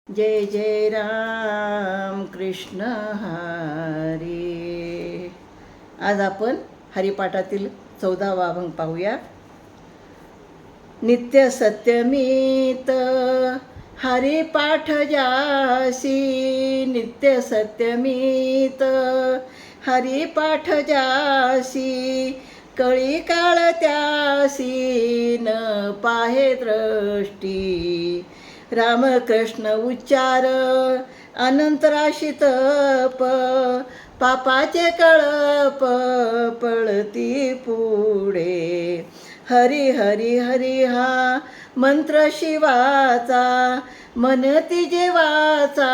जय जय राम कृष्ण हरी. आज आपण हरिपाठातील 14वा अभंग पाहूया. नित्य सत्यमीत हरिपाठ जासी, नित्य सत्यमीत हरिपाठ जासी, कळी काळ त्यासी न पाहे दृष्टी. रामकृष्ण उच्चार अनंतराशी तप, पापाचे कळप पळती पुढे. हरी हरी हरी हा मंत्र शिवाचा, म्हणती जेवाचा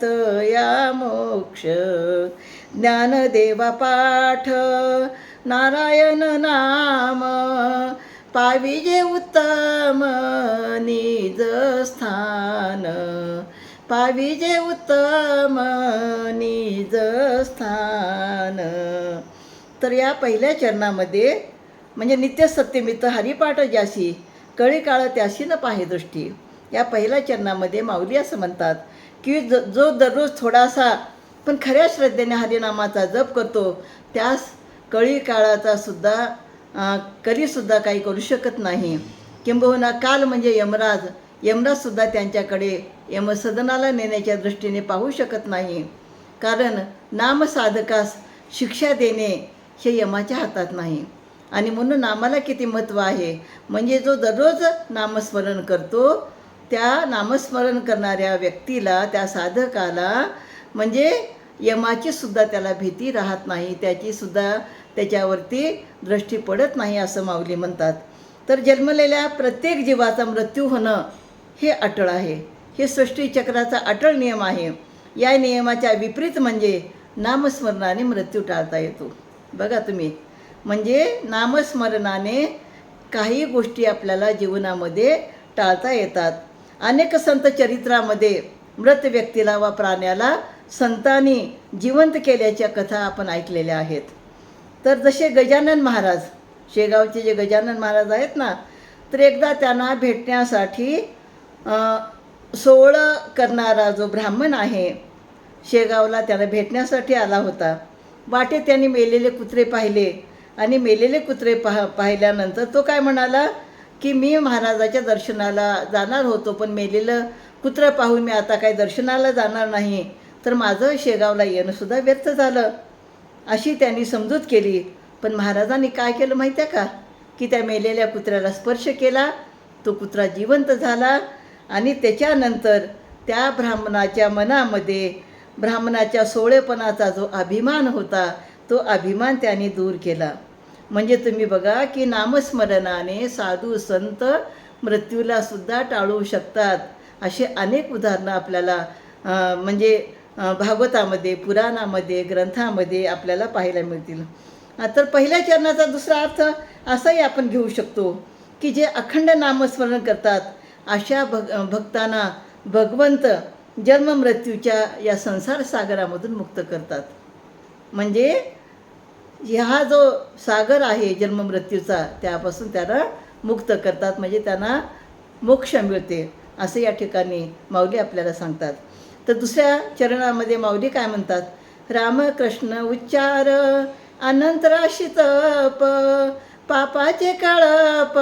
तया मोक्ष. ज्ञानदेवा पाठ नारायण नाम, पाविजे उत्तम निज स्थान, पाविजे उत्तम निज स्थान. तर या पहिल्या चरणामध्ये म्हणजे नित्य सत्यमित हरिपाठ ज्यासी, कळी काळ त्यासी न पाहे दृष्टी. या पहिल्या चरणामध्ये माऊली असं म्हणतात की जो दररोज थोडासा पण खऱ्या श्रद्धेने हरिनामाचा जप करतो, त्यास कळी काळाचा सुद्धा कधीसुद्धा काही करू शकत नाही. किंबहुना काल म्हणजे यमराजसुद्धा त्यांच्याकडे यमसदनाला नेण्याच्या दृष्टीने पाहू शकत नाही. कारण नामसाधकास शिक्षा देणे हे यमाच्या हातात नाही. आणि म्हणून नामाला किती महत्त्व आहे. म्हणजे जो दररोज नामस्मरण करतो, त्या नामस्मरण करणाऱ्या व्यक्तीला, त्या साधकाला म्हणजे यमाची सुद्धा त्याला भीती राहत नाही, त्याची सुद्धा त्याच्यावरती दृष्टी पडत नाही असं माऊली म्हणतात. तर जन्मलेल्या प्रत्येक जीवाचा मृत्यू होणं हे अटळ आहे. हे सृष्टीचक्राचा अटळ नियम आहे. या नियमाच्या विपरीत म्हणजे नामस्मरणाने मृत्यू टाळता येतो. बघा तुम्ही, म्हणजे नामस्मरणाने काही गोष्टी आपल्याला जीवनामध्ये टाळता येतात. अनेक संत चरित्रामध्ये मृत व्यक्तीला व प्राण्याला संतांनी जिवंत केल्याच्या कथा आपण ऐकलेल्या आहेत. तर जसे गजानन महाराज, शेगावचे जे गजानन महाराज आहेत ना, तर एकदा त्यांना भेटण्यासाठी सोहळं करणारा जो ब्राह्मण आहे शेगावला त्याला भेटण्यासाठी आला होता. वाटेत त्यांनी मेलेले कुत्रे पाहिले आणि मेलेले कुत्रे पाहिल्यानंतर तो काय म्हणाला की मी महाराजाच्या दर्शनाला जाणार होतो, पण मेलेलं कुत्रं पाहून मी आता काही दर्शनाला जाणार नाही, तर माझं शेगावला येणंसुद्धा व्यर्थ झालं, अशी त्यांनी समजूत केली. पण महाराजांनी काय केलं माहिती आहे का, की त्या मेलेल्या कुत्र्याला स्पर्श केला, तो कुत्रा जिवंत झाला. आणि त्याच्यानंतर त्या ब्राह्मणाच्या मनामध्ये ब्राह्मणाच्या सोळेपणाचा जो अभिमान होता, तो अभिमान त्यांनी दूर केला. म्हणजे तुम्ही बघा की नामस्मरणाने साधू संत मृत्यूलासुद्धा टाळू शकतात. असे अनेक उदाहरणं आपल्याला म्हणजे भागवतामध्ये, पुराणामध्ये, ग्रंथामध्ये आपल्याला पाहायला मिळतील. तर पहिल्या चरणाचा दुसरा अर्थ असाही आपण घेऊ शकतो की जे अखंड नामस्मरण करतात अशा भक्तांना भगवंत जन्ममृत्यूच्या या संसार सागरामधून मुक्त करतात. म्हणजे हा जो सागर आहे जन्ममृत्यूचा, त्यापासून त्याला मुक्त करतात, म्हणजे त्यांना मोक्ष मिळते असं या ठिकाणी माऊली आपल्याला सांगतात. तर दुसऱ्या चरणामध्ये माऊली काय म्हणतात, रामकृष्ण उच्चार अनंतराशी तप, पापाचे कळप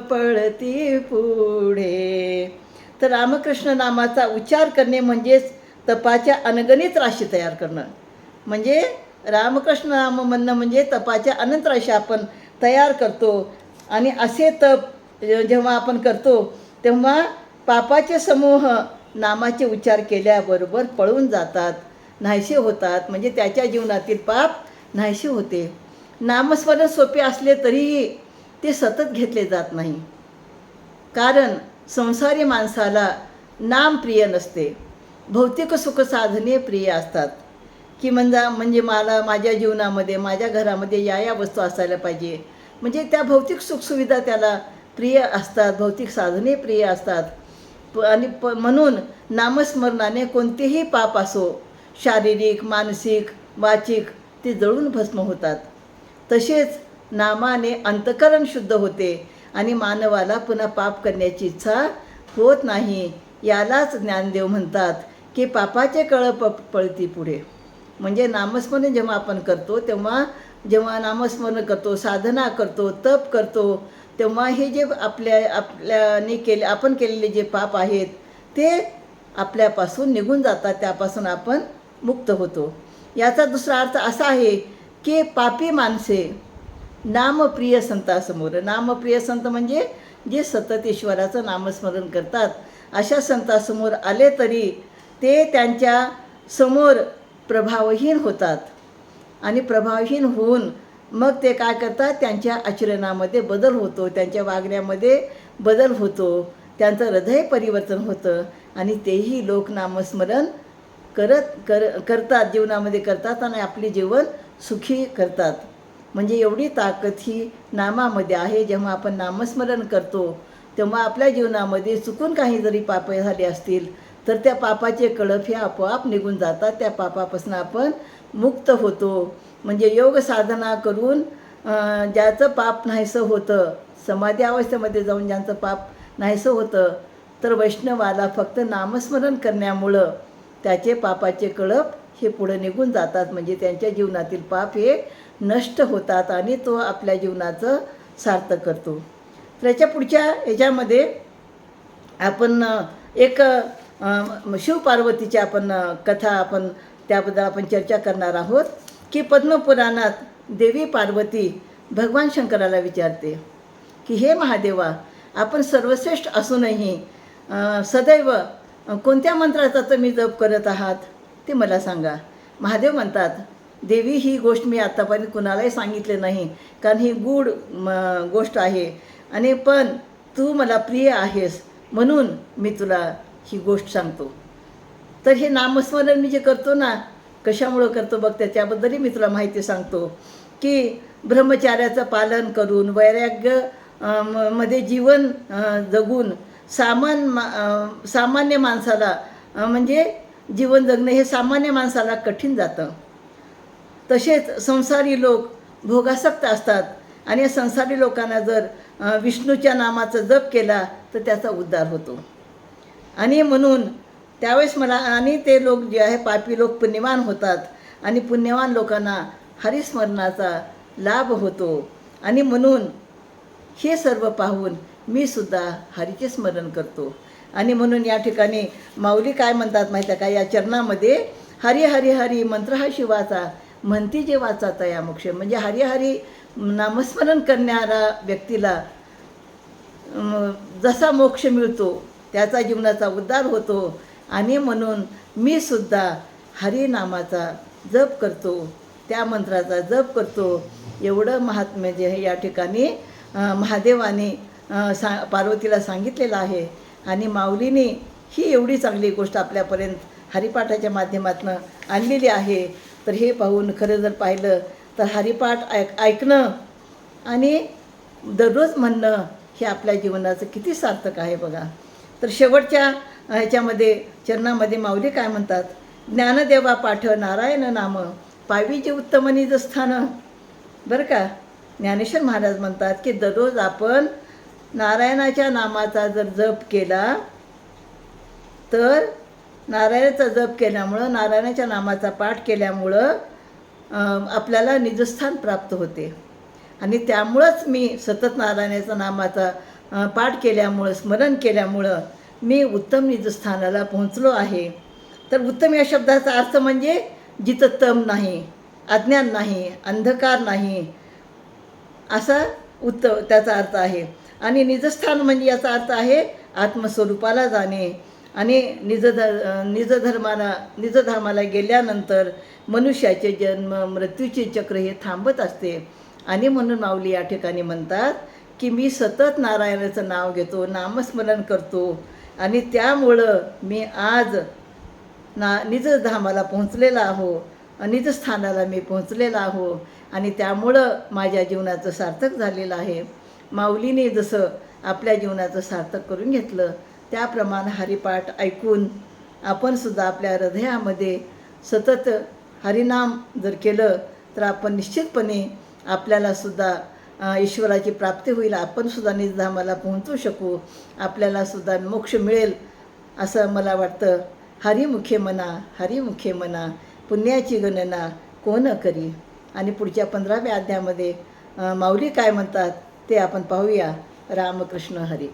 पळती पुढे. तर रामकृष्ण नामाचा उच्चार करणे म्हणजेच तपाच्या अनगणित राशी तयार करणं. म्हणजे रामकृष्ण नाम म्हणणं म्हणजे तपाच्या अनंत राशी आपण तयार करतो. आणि असे तप जेव्हा आपण करतो तेव्हा पापाचे समूह नामाचे उच्चार केल्याबरोबर पळून जातात, नाहीसे होतात. म्हणजे त्याच्या जीवनातील पाप नाहीसे होते. नामस्मरण सोपे असले तरीही ते सतत घेतले जात नाही. कारण संसारी माणसाला नाम प्रिय नसते, भौतिक सुख साधने प्रिय असतात. की म्हणजे मला माझ्या जीवनामध्ये, माझ्या घरामध्ये या वस्तू असायला पाहिजे, म्हणजे त्या भौतिक सुखसुविधा त्याला प्रिय असतात, भौतिक साधने प्रिय असतात. आणि म्हणून नामस्मरणाने कोणतेही पाप असो, शारीरिक, मानसिक, वाचिक, ते जळून भस्म होतात. तसेच नामाने अंतःकरण शुद्ध होते आणि मानवाला पुन्हा पाप करण्याची इच्छा होत नाही. यालाच ज्ञानदेव म्हणतात की पापाचे कळप पळती पुढे. म्हणजे नामस्मरण जेव्हा आपण करतो, जेव्हा नामस्मरण करतो, साधना करतो, तप करतो, तेव्हा हे जे आपण केलेले जे पाप आहेत ते आपल्यापासून निघून जातात, त्यापासून आपण मुक्त होतो. याचा दुसरा अर्थ असा आहे की पापी माणसे नामप्रिय संतासमोर, नामप्रिय संत म्हणजे जे सतत ईश्वराचं नामस्मरण करतात, अशा संतासमोर आले तरी ते त्यांच्या समोर प्रभावहीन होतात. आणि प्रभावहीन होऊन मग ते काय करतात, त्यांच्या आचरणामध्ये बदल होतो, त्यांच्या वागण्यामध्ये बदल होतो, त्यांचं हृदय परिवर्तन होतं आणि तेही लोक नामस्मरण करतात, जीवनामध्ये करतात आणि आपले जीवन सुखी करतात. म्हणजे एवढी ताकद ही नामामध्ये आहे. जेव्हा आपण नामस्मरण करतो तेव्हा आपल्या जीवनामध्ये चुकून काही जरी पाप झाले असतील तर त्या पापाचे कळप हे आपोआप निघून जातात, त्या पापापासून आपण मुक्त होतो. म्हणजे योग साधना करून ज्याचं पाप नाहीसं होतं, समाधी अवस्थेमध्ये जाऊन ज्यांचं पाप नाहीसं होतं, तर वैष्णवाला फक्त नामस्मरण करण्यामुळं त्याचे पापाचे कळप हे पुढे निघून जातात. म्हणजे त्यांच्या जीवनातील पाप हे नष्ट होतात आणि तो आपल्या जीवनाचं सार्थक करतो. त्याच्या पुढच्या ह्याच्यामध्ये आपण एक शिवपार्वतीची कथा त्याबद्दल आपण चर्चा करणार आहोत की पद्मपुराणात देवी पार्वती भगवान शंकराला विचारते की हे महादेवा, आपण सर्वश्रेष्ठ असूनही सदैव कोणत्या मंत्राचा तुम्ही जप करत आहात ते मला सांगा. महादेव म्हणतात, देवी ही गोष्ट मी आत्तापर्यंत कुणालाही सांगितले नाही, कारण ही गूढ गोष्ट आहे आणि पण तू मला प्रिय आहेस म्हणून मी तुला ही गोष्ट सांगतो. तर हे नामस्मरण मी जे करतो ना, कशामुळं करतो बघ, त्याच्याबद्दलही मी तुला माहिती सांगतो की ब्रह्मचार्याचं पालन करून वैराग्य मध्ये जीवन जगून सामान्य माणसाला म्हणजे जीवन जगणं हे सामान्य माणसाला कठीण जातं. तसेच संसारी लोक भोगासक्त असतात आणि या संसारी लोकांना जर विष्णूच्या नामाचा जप केला तर त्याचा उद्धार होतो. आणि म्हणून त्यावेळेस आणि ते लोक जे आहे पापी लोक पुण्यवान होतात आणि पुण्यवान लोकांना हरिस्मरणाचा लाभ होतो. आणि म्हणून हे सर्व पाहून मी सुद्धा हरीचे स्मरण करतो. आणि म्हणून या ठिकाणी माऊली काय म्हणतात माहिती आहे का, या चरणामध्ये हरी हरी हरी मंत्र हा शिवाचा, म्हणती जे वाचा तया मोक्ष. म्हणजे हरी हरी नामस्मरण करणारा व्यक्तीला जसा मोक्ष मिळतो त्याचा जीवनाचा उद्धार होतो. आणि म्हणून मी सुद्धा हरिनामाचा जप करतो, त्या मंत्राचा जप करतो. एवढं महात्म्य जे आहे या ठिकाणी महादेवाने पार्वतीला सांगितलेलं आहे. आणि माऊलीने ही एवढी चांगली गोष्ट आपल्यापर्यंत हरिपाठाच्या माध्यमातून आणलेली आहे. तर हे पाहून खरं जर पाहिलं तर हरिपाठ ऐकणं आणि दररोज म्हणणं हे आपल्या जीवनाचं किती सार्थक आहे बघा. तर शेवटच्या ह्याच्यामध्ये चरणामध्ये माऊली काय म्हणतात, ज्ञानदेवा पाठ नारायण नाम पावी जे उत्तम निज स्थान. बरं का, ज्ञानेश्वर महाराज म्हणतात की दररोज आपण नारायणाच्या नामाचा जर जप केला तर नारायणाचा जप केल्यामुळं, नारायणाच्या नामाचा पाठ केल्यामुळं आपल्याला निजस्थान प्राप्त होते. आणि त्यामुळंच मी सतत नारायणाच्या नामाचा पाठ केल्यामुळं, स्मरण केल्यामुळं मी उत्तम निजस्थानाला पोहोचलो आहे. तर उत्तम या शब्दाचा अर्थ म्हणजे जिथं तम नाही, अज्ञान नाही, अंधकार नाही, असा त्याचा अर्थ आहे. आणि निजस्थान म्हणजे याचा अर्थ आहे आत्मस्वरूपाला जाणे. आणि निजधामाला गेल्यानंतर मनुष्याचे जन्म मृत्यूचे चक्र हे थांबत असते. आणि म्हणून माऊली या ठिकाणी म्हणतात की मी सतत नारायणाचं नाव घेतो, नामस्मरण करतो आणि त्यामुळं मी आज निजधामाला पोहोचलेला आहो, निजस्थानाला मी पोहोचलेला आहो आणि त्यामुळं माझ्या जीवनाचं सार्थक झालेलं आहे. माऊलीने जसं आपल्या जीवनाचं सार्थक करून घेतलं त्याप्रमाणे हरिपाठ ऐकून आपण सुद्धा आपल्या हृदयामध्ये सतत हरिनाम जर केलं तर आपण निश्चितपणे आपल्याला सुद्धा ईश्वराची प्राप्ती होईल, आपण सुद्धा निजधामाला पोहोचू शकू, आपल्याला सुद्धा मोक्ष मिळेल. असं मला वाटतं. हरिमुखे मना, हरिमुखे मना, पुण्याची गणना कोण करी. आणि पुढच्या 15व्या अध्यायामध्ये माऊली काय म्हणतात ते आपण पाहूया. रामकृष्ण हरी.